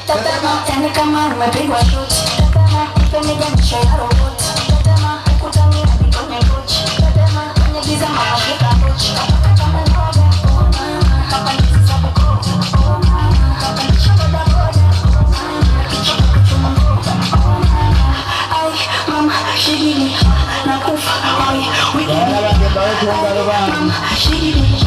Tetema, yani kama umepigwa shoti. Tetema, ipenigamisho ya roboti. Tetema, ukutani hadi kwenye kochi. Tetema, kwenye giza mama shika kochi. Kama ngoja, oh mama, hapa ndizi za Bukoba. Oh mama, hapa ni shamba la boda. Oh mama, kichoko kichuma mboga. Oh mama, ay mama, shigili, nakufa, ay, wigili. Mama, shigili,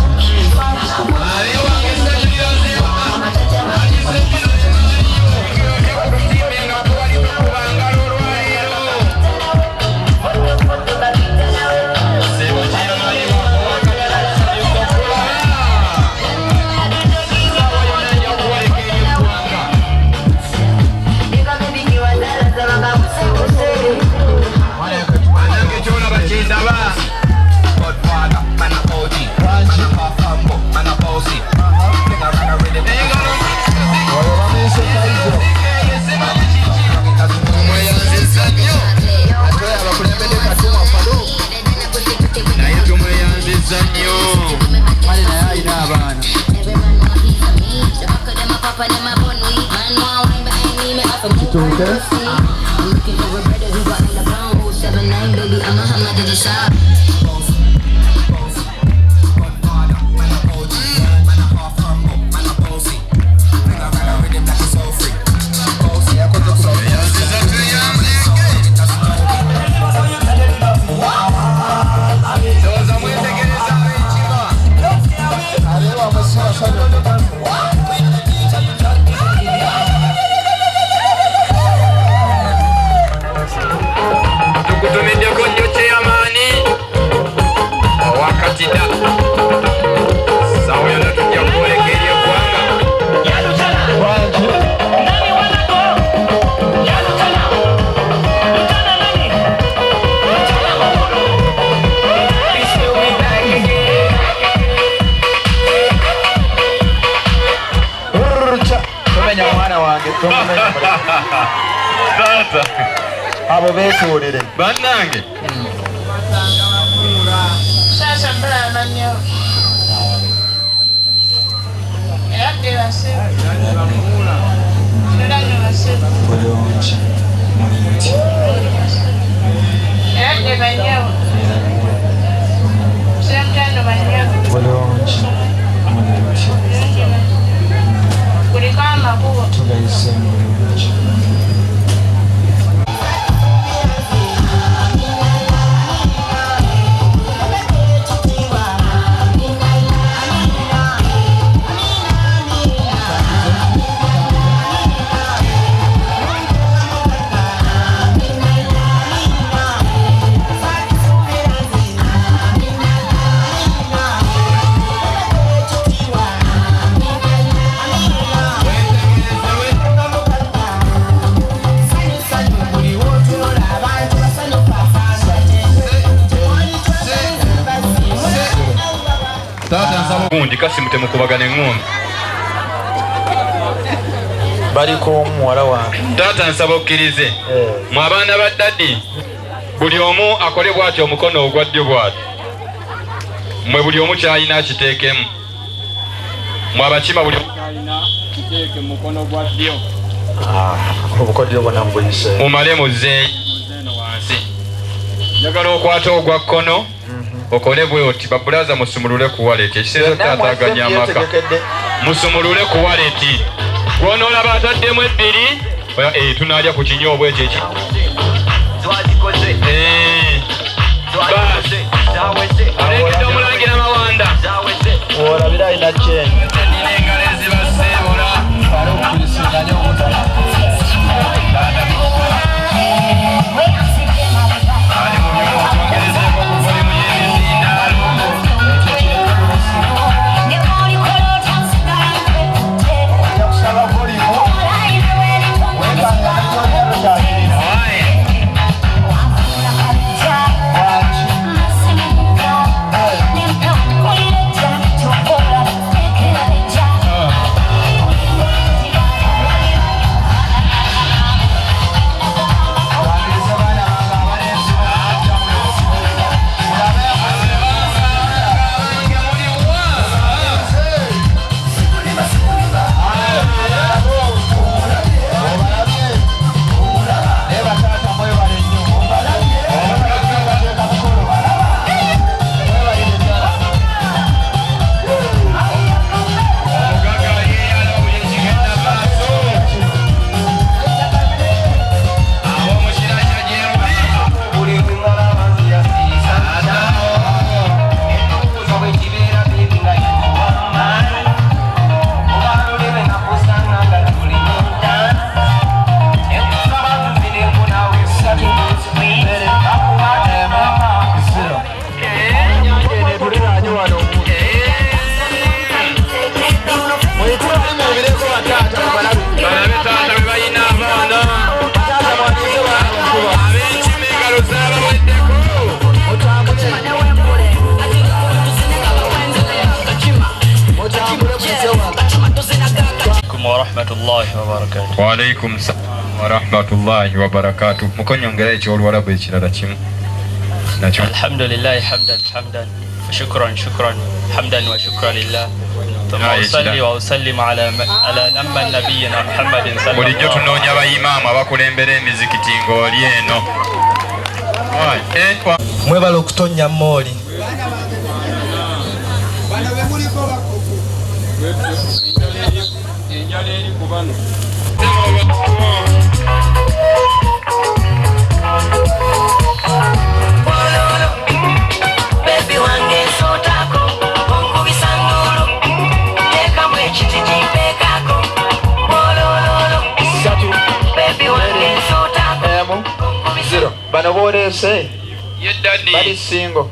abo betuulire bannange sasa mbona manyo yake wase ndani wase bulungi mulungi yake manyo sasa manyo bulungi mulungi kulikama kubo tugayise mulungi gundi kasi mutemukubagana engombe baliko muwala wange taata nsaba okkirize mu abaana ba ddaddi buli omu akole bw'atyo omukono ogwa ddyo bw'atyo mmwe buli omu kyalina akiteekemu mu abakima buli omu kyalina kiteeke mu mukono gwa ddyo obukodyo bwonna mbuyise mumale muzeeyi eno wansi njagala okwata ogwa kkono okole bwe oti babulaza musumulule ku waleti ekiseera tataganya amaka musumulule ku waleti gwonoolaba ataddemu ebbiri tunaalya ku kinyoobwa ekyo eki alengedde omulangira mawanda olabira alina kyenyi nina engalo ezibaseebola wabarakatuh. Wa alaikum salaam wa rahmatullahi wa barakatuh. Mukonyongera eky'Oluwarabu ekirala kimu. Nakyo. Alhamdulillah hamdan wa shukran hamdan wa shukran lillah. Thumma usalli wa usallim ala lamma nabiyyina Muhammadin sallallahu alaihi bulijjo tunoonya bayimaamu abakulembera emizikiti ng'oli eno. Mwebala okutonnya mooli. Bano boolese Ye daddy. bali singo.